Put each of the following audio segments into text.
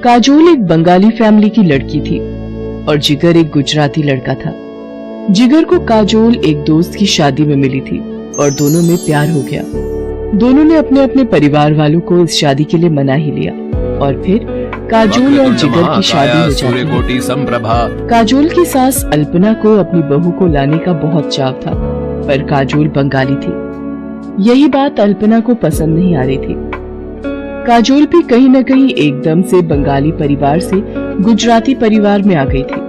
काजोल एक बंगाली फैमिली की लड़की थी और जिगर एक गुजराती लड़का था। जिगर को काजोल एक दोस्त की शादी में मिली थी और दोनों में प्यार हो गया। दोनों ने अपने अपने परिवार वालों को इस शादी के लिए मना ही लिया और फिर काजोल और जिगर की शादी हो जाती है। काजोल की सास अल्पना को अपनी बहू को लाने का बहुत चाव था, पर काजोल बंगाली थी। यही बात अल्पना को पसंद नहीं आ रही थी। काजोल भी कहीं न कहीं एकदम से बंगाली परिवार से गुजराती परिवार में आ गई थी,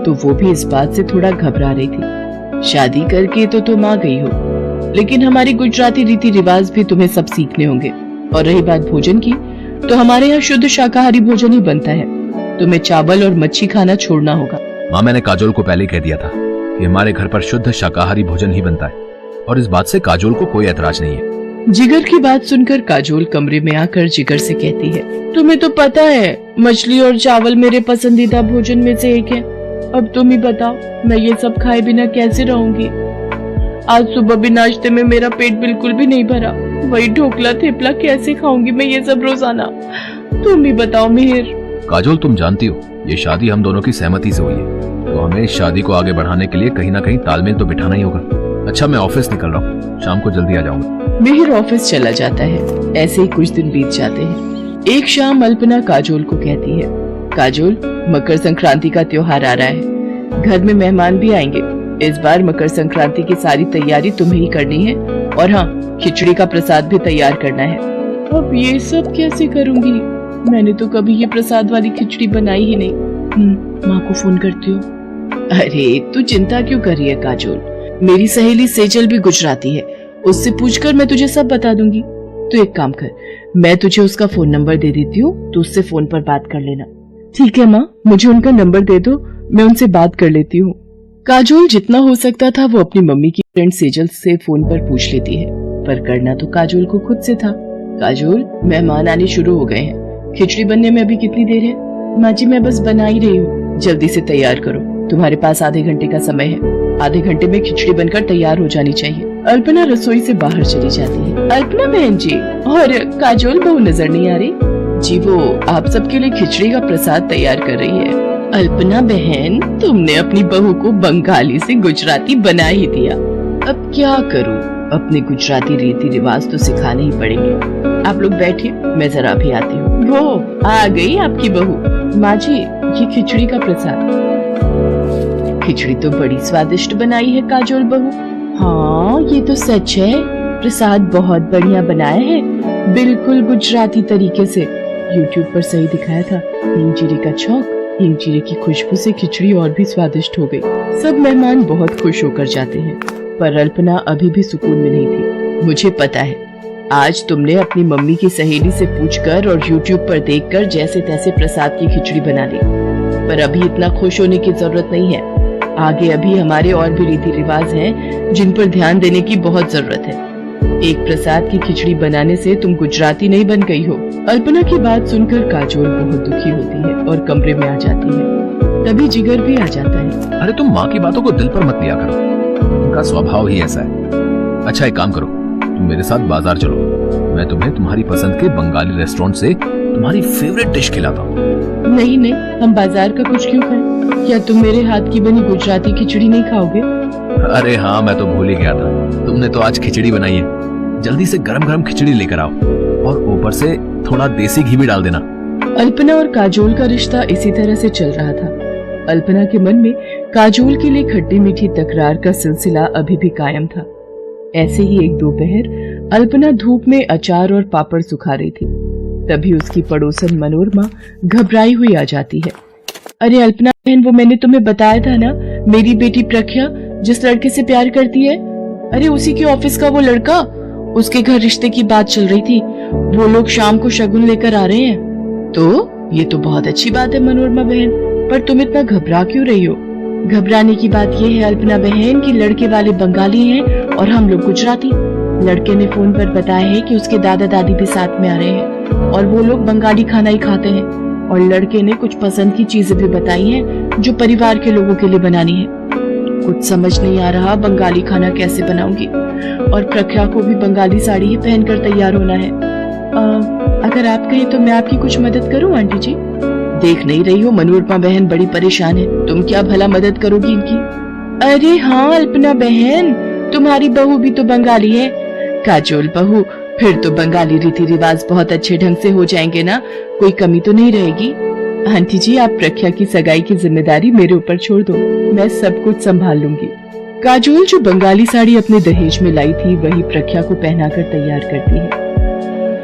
तो वो भी इस बात से थोड़ा घबरा रही थी। शादी करके तो तुम आ गई हो, लेकिन हमारी गुजराती रीति रिवाज भी तुम्हें सब सीखने होंगे। और रही बात भोजन की, तो हमारे यहाँ शुद्ध शाकाहारी भोजन ही बनता है। तुम्हें चावल और मच्छी खाना छोड़ना होगा। माँ, मैंने काजोल को पहले कह दिया था कि हमारे घर पर शुद्ध शाकाहारी भोजन ही बनता है और इस बात से काजोल को कोई ऐतराज नहीं है। जिगर की बात सुनकर काजोल कमरे में आकर जिगर से कहती है, तुम्हें तो पता है मछली और चावल मेरे पसंदीदा भोजन में से एक है। अब तुम ही बताओ, मैं ये सब खाए बिना कैसे रहूंगी? आज सुबह भी नाश्ते में मेरा पेट बिल्कुल भी नहीं भरा। वही ढोकला थेपला कैसे खाऊंगी मैं ये सब रोजाना? तुम ही बताओ मिहिर। काजोल, तुम जानती हो ये शादी हम दोनों की सहमति से हुई है, तो हमें इस शादी को आगे बढ़ाने के लिए कहीं ना कहीं तालमेल तो बिठाना ही होगा। अच्छा, मैं ऑफिस निकल रहा हूँ, शाम को जल्दी आ जाऊंगा। मिहिर ऑफिस चला जाता है। ऐसे ही कुछ दिन बीत जाते हैं। एक शाम अल्पना काजोल को कहती है, काजोल, मकर संक्रांति का त्योहार आ रहा है, घर में मेहमान भी आएंगे। इस बार मकर संक्रांति की सारी तैयारी तुम्हें ही करनी है और हाँ, खिचड़ी का प्रसाद भी तैयार करना है। अब ये सब कैसे करूंगी? मैंने तो कभी ये प्रसाद वाली खिचड़ी बनाई ही नहीं। माँ को फोन करती हूँ। अरे तू चिंता क्यों कर रही है काजोल, मेरी सहेली सेजल भी गुजराती है, उससे पूछकर मैं तुझे सब बता दूंगी। तो एक काम कर, मैं तुझे उसका फोन नंबर दे देती हूँ, तो उससे फोन पर बात कर लेना। ठीक है माँ, मुझे उनका नंबर दे दो, मैं उनसे बात कर लेती हूँ। काजोल जितना हो सकता था वो अपनी मम्मी की फ्रेंड सेजल से फोन पर पूछ लेती है, पर करना तो काजोल को खुद से था। काजोल, मेहमान आने शुरू हो गए हैं, खिचड़ी बनने में अभी कितनी देर है? माँ जी, मैं बस बना ही रही हूँ, जल्दी से तैयार करो, तुम्हारे पास आधे घंटे का समय है। आधे घंटे में खिचड़ी बनकर तैयार हो जानी चाहिए। अल्पना रसोई से बाहर चली जाती है। अल्पना बहन जी, और काजोल बहू नजर नहीं आ रही जी? वो आप सबके लिए खिचड़ी का प्रसाद तैयार कर रही है। अल्पना बहन, तुमने अपनी बहू को बंगाली से गुजराती बना ही दिया। अब क्या करूं, अपने गुजराती रीति रिवाज तो सिखाने ही पड़ेंगे। आप लोग बैठिए, मैं जरा भी आती हूँ। वो आ गई आपकी बहू। माँ जी, ये खिचड़ी का प्रसाद। खिचड़ी तो बड़ी स्वादिष्ट बनाई है काजोल बहू। हाँ, ये तो सच है, प्रसाद बहुत बढ़िया बनाया है, बिल्कुल गुजराती तरीके से। YouTube पर सही दिखाया था। हींग जीरे का छौंक, हींग जीरे की खुशबू से खिचड़ी और भी स्वादिष्ट हो गई। सब मेहमान बहुत खुश होकर जाते हैं, पर अल्पना अभी भी सुकून में नहीं थी। मुझे पता है, आज तुमने अपनी मम्मी की सहेली से पूछकर और YouTube पर देखकर जैसे तैसे प्रसाद की खिचड़ी बना ली, पर अभी इतना खुश होने की जरूरत नहीं है। आगे अभी हमारे और भी रीति रिवाज हैं जिन पर ध्यान देने की बहुत जरूरत है। एक प्रसाद की खिचड़ी बनाने से तुम गुजराती नहीं बन गई हो। अल्पना की बात सुनकर काजोल बहुत दुखी होती है और कमरे में आ जाती है। तभी जिगर भी आ जाता है। अरे तुम माँ की बातों को दिल पर मत लिया करो, उनका स्वभाव ही ऐसा है। अच्छा, एक काम करो, तुम मेरे साथ बाजार चलो, मैं तुम्हें तुम्हारी पसंद के बंगाली रेस्टोरेंट से तुम्हारी फेवरेट डिश खिलाता हूँ। नहीं नहीं, हम बाजार का कुछ क्यों खाएं? क्या तुम मेरे हाथ की बनी गुजराती खिचड़ी नहीं खाओगे? अरे हाँ, मैं तो भूल ही गया था, तुमने तो आज खिचड़ी बनाई है। जल्दी से गरम गरम खिचड़ी लेकर आओ और ऊपर से थोड़ा देसी घी भी डाल देना। अल्पना और काजोल का रिश्ता इसी तरह से चल रहा था। अल्पना के मन में काजोल के लिए खट्टी मीठी तकरार का सिलसिला अभी भी कायम था। ऐसे ही एक दोपहर अल्पना धूप में अचार और पापड़ सुखा रही थी। तभी उसकी पड़ोसन मनोरमा घबराई हुई आ जाती है। अरे अल्पना बहन, वो मैंने तुम्हें बताया था ना, मेरी बेटी प्रख्या जिस लड़के से प्यार करती है, अरे उसी के ऑफिस का वो लड़का, उसके घर रिश्ते की बात चल रही थी। वो लोग शाम को शगुन लेकर आ रहे हैं। तो ये तो बहुत अच्छी बात है मनोरमा बहन, पर तुम इतना घबरा क्यों रही हो? घबराने की बात ये है अल्पना बहन कि लड़के वाले बंगाली हैं और हम लोग गुजराती। लड़के ने फोन पर बताया है कि उसके दादा दादी भी साथ में आ रहे हैं और वो लोग बंगाली खाना ही खाते हैं। और लड़के ने कुछ पसंद की चीजें भी बताई हैं जो परिवार के लोगों के लिए बनानी है। कुछ समझ नहीं आ रहा बंगाली खाना कैसे बनाऊंगी, और प्रख्या को भी बंगाली साड़ी ही पहनकर तैयार होना है। अगर आप कहें तो मैं आपकी कुछ मदद करूं आंटी जी। देख नहीं रही हो मनोरमा बहन बड़ी परेशान है, तुम क्या भला मदद करोगी इनकी। अरे हाँ अल्पना बहन, तुम्हारी बहू भी तो बंगाली है। काजोल बहू, फिर तो बंगाली रीति रिवाज बहुत अच्छे ढंग से हो जाएंगे ना, कोई कमी तो नहीं रहेगी। आंटी जी आप प्रख्या की सगाई की जिम्मेदारी मेरे ऊपर छोड़ दो, मैं सब कुछ संभाल लूंगी। काजोल जो बंगाली साड़ी अपने दहेज में लाई थी वही प्रख्या को पहनाकर तैयार करती है।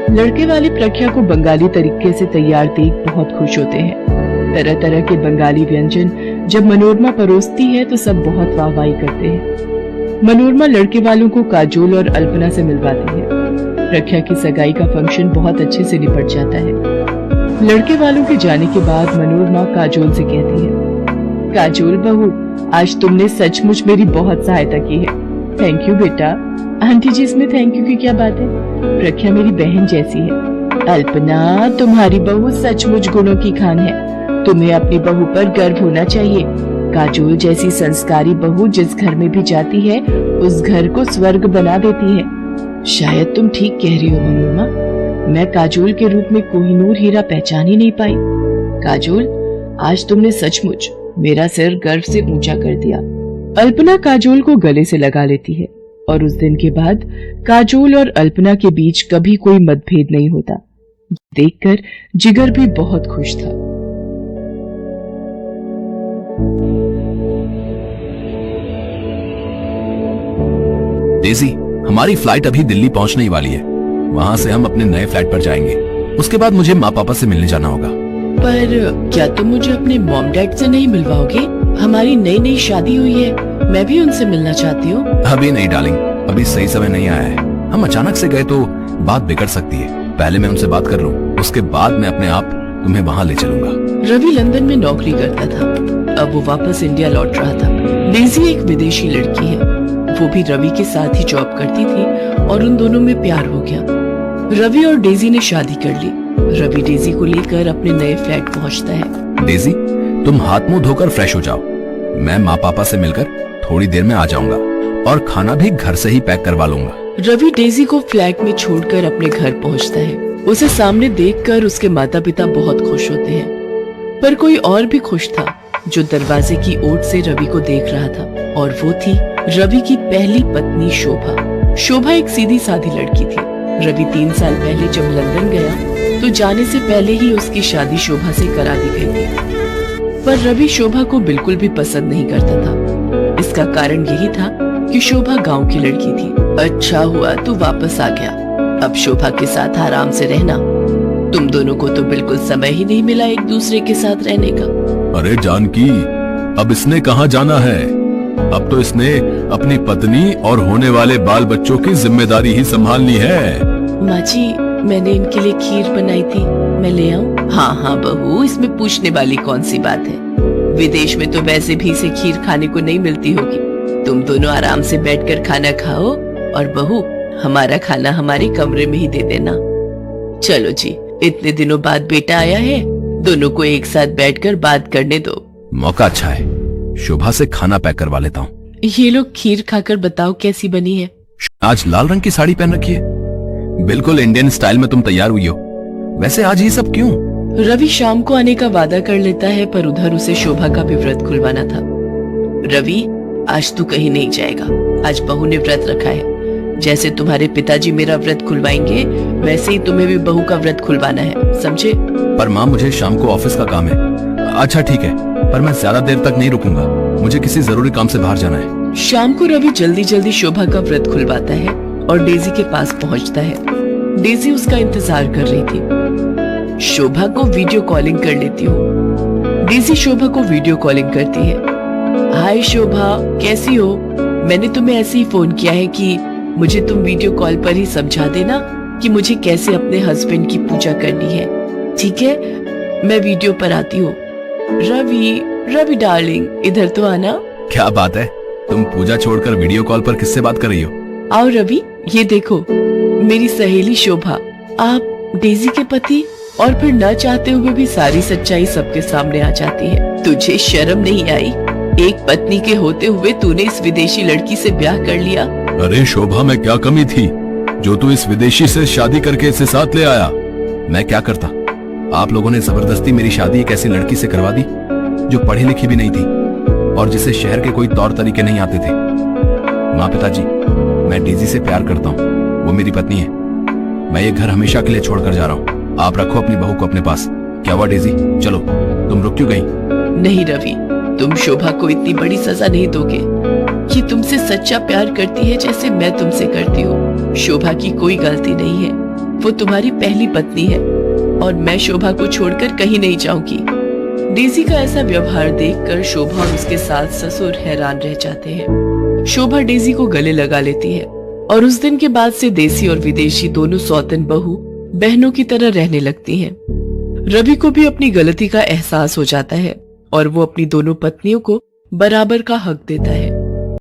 लड़के वाले प्रख्या को बंगाली तरीके से तैयार देख बहुत खुश होते हैं। तरह तरह के बंगाली व्यंजन जब मनोरमा परोसती है तो सब बहुत वाहवाही करते हैं। मनोरमा लड़के वालों को काजोल और अल्पना से मिलवाती है। प्रख्या की सगाई का फंक्शन बहुत अच्छे से निपट जाता है। लड़के वालों के जाने के बाद मनोरमा काजोल से कहती है, काजोल बहू आज तुमने सचमुच मेरी बहुत सहायता की है। थैंक यू बेटा। आंटी जी इसमें थैंक यू की क्या बात है, प्रख्या मेरी बहन जैसी है। अल्पना तुम्हारी बहू सचमुच गुणों की खान है, तुम्हें अपनी बहू पर गर्व होना चाहिए। काजोल जैसी संस्कारी बहू जिस घर में भी जाती है उस घर को स्वर्ग बना देती है। शायद तुम ठीक कह रही हो मनोरमा, मैं काजोल के रूप में कोहिनूर हीरा पहचान ही नहीं पाई। काजोल आज तुमने सचमुच मेरा सिर गर्व से ऊंचा कर दिया। अल्पना काजोल को गले से लगा लेती है और उस दिन के बाद काजोल और अल्पना के बीच कभी कोई मतभेद नहीं होता। देखकर जिगर भी बहुत खुश था। डेजी, हमारी फ्लाइट अभी दिल्ली पहुंचने ही वाली है। वहां से हम अपने नए फ्लैट पर जाएंगे। उसके बाद मुझे माँ पापा से मिलने जाना होगा। पर क्या तुम मुझे अपने मॉम डैड से नहीं मिलवाओगे? हमारी नई नई शादी हुई है, मैं भी उनसे मिलना चाहती हूँ। अभी नहीं डार्लिंग, अभी सही समय नहीं आया है। हम अचानक से गए तो बात बिगड़ सकती है। पहले मैं उनसे बात कर लूं, उसके बाद मैं अपने आप तुम्हें वहाँ ले चलूंगा। रवि लंदन में नौकरी करता था, अब वो वापस इंडिया लौट रहा था। डेजी एक विदेशी लड़की है, वो भी रवि के साथ ही जॉब करती थी और उन दोनों में प्यार हो गया। रवि और डेजी ने शादी कर ली। रवि डेजी को लेकर अपने नए फ्लैट पहुंचता है। डेजी, तुम हाथ मुंह धोकर फ्रेश हो जाओ, मैं माँ पापा से मिलकर थोड़ी देर में आ जाऊंगा और खाना भी घर से ही पैक करवा लूंगा। रवि डेजी को फ्लैट में छोड़कर अपने घर पहुंचता है। उसे सामने देखकर उसके माता पिता बहुत खुश होते हैं, पर कोई और भी खुश था जो दरवाजे की ओट से रवि को देख रहा था, और वो थी रवि की पहली पत्नी शोभा। शोभा एक सीधी सादी लड़की थी। रवि 3 साल पहले जब लंदन गया तो जाने से पहले ही उसकी शादी शोभा से करा दी गई थी, पर रवि शोभा को बिल्कुल भी पसंद नहीं करता था। इसका कारण यही था कि शोभा गांव की लड़की थी। अच्छा हुआ तू वापस आ गया, अब शोभा के साथ आराम से रहना। तुम दोनों को तो बिल्कुल समय ही नहीं मिला एक दूसरे के साथ रहने का। अरे जानकी, अब इसने कहाँ जाना है? अब तो इसने अपनी पत्नी और होने वाले बाल बच्चों की जिम्मेदारी ही संभालनी है। माँ जी, मैंने इनके लिए खीर बनाई थी, मैं ले आऊं? हाँ हाँ बहू, इसमें पूछने वाली कौन सी बात है। विदेश में तो वैसे भी इसे खीर खाने को नहीं मिलती होगी। तुम दोनों आराम से बैठकर खाना खाओ, और बहू हमारा खाना हमारे कमरे में ही दे देना। चलो जी, इतने दिनों बाद बेटा आया है, दोनों को एक साथ बैठकर बात करने दो। मौका अच्छा है, शोभा से खाना पैक करवा लेता हूँ। ये लोग खीर खाकर बताओ कैसी बनी है। आज लाल रंग की साड़ी पहन रखी है, बिल्कुल इंडियन स्टाइल में तुम तैयार हुई हो। वैसे आज ये सब क्यों? रवि शाम को आने का वादा कर लेता है, पर उधर उसे शोभा का भी व्रत खुलवाना था। रवि, आज तू कहीं नहीं जाएगा, आज बहू ने व्रत रखा है। जैसे तुम्हारे पिताजी मेरा व्रत खुलवाएंगे, वैसे ही तुम्हें भी बहू का व्रत खुलवाना है, समझे? पर माँ, मुझे शाम को ऑफिस का काम है। अच्छा ठीक है, पर मैं ज्यादा देर तक नहीं रुकूंगा, मुझे किसी जरूरी काम से बाहर जाना है। शाम को रवि जल्दी जल्दी शोभा का व्रत खुलवाता है और डेजी के पास पहुंचता है। डेजी उसका इंतजार कर रही थी। शोभा को वीडियो कॉलिंग कर लेती हूँ। डेजी शोभा को वीडियो कॉलिंग करती है। हाय शोभा, कैसी हो? मैंने तुम्हें ऐसे ही फोन किया है कि मुझे तुम वीडियो कॉल पर ही समझा देना कि मुझे कैसे अपने हस्बैंड की पूजा करनी है, ठीक है? मैं वीडियो पर आती हूँ। रवि डार्लिंग, इधर तो आना। क्या बात है, तुम पूजा छोड़कर वीडियो कॉल पर किससे बात कर रही हो? आओ रवि, ये देखो मेरी सहेली शोभा। आप डेजी के पति, और फिर न चाहते हुए भी सारी सच्चाई सबके सामने आ जाती है। तुझे शर्म नहीं आई? एक पत्नी के होते हुए तूने इस विदेशी लड़की से ब्याह कर लिया। अरे शोभा, में क्या कमी थी जो तू इस विदेशी से शादी करके इसे साथ ले आया? मैं क्या करता? आप लोगों ने जबरदस्ती मेरी शादी एक ऐसी लड़की से करवा दी जो पढ़ी लिखी भी नहीं थी और जिसे शहर के कोई तौर तरीके नहीं आते थे। माँ पिताजी, मैं डेजी से प्यार करता हूँ, वो मेरी पत्नी है। मैं ये घर हमेशा के लिए छोड़कर जा रहा हूँ। आप रखो अपनी बहू को अपने पास। क्या हुआ डेजी, चलो, तुम रुक क्यों गई? नहीं रवि, तुम शोभा को इतनी बड़ी सजा नहीं दोगे। ये तुमसे सच्चा प्यार करती है जैसे मैं तुमसे करती हूँ। शोभा की कोई गलती नहीं है, वो तुम्हारी पहली पत्नी है और मैं शोभा को छोड़कर कहीं नहीं जाऊंगी। डेजी का ऐसा व्यवहार देखकर शोभा और उसके सास ससुर हैरान रह जाते हैं। शोभा डेजी को गले लगा लेती है और उस दिन के बाद से देसी और विदेशी दोनों सौतन बहू बहनों की तरह रहने लगती हैं। रवि को भी अपनी गलती का एहसास हो जाता है और वो अपनी दोनों पत्नियों को बराबर का हक देता है।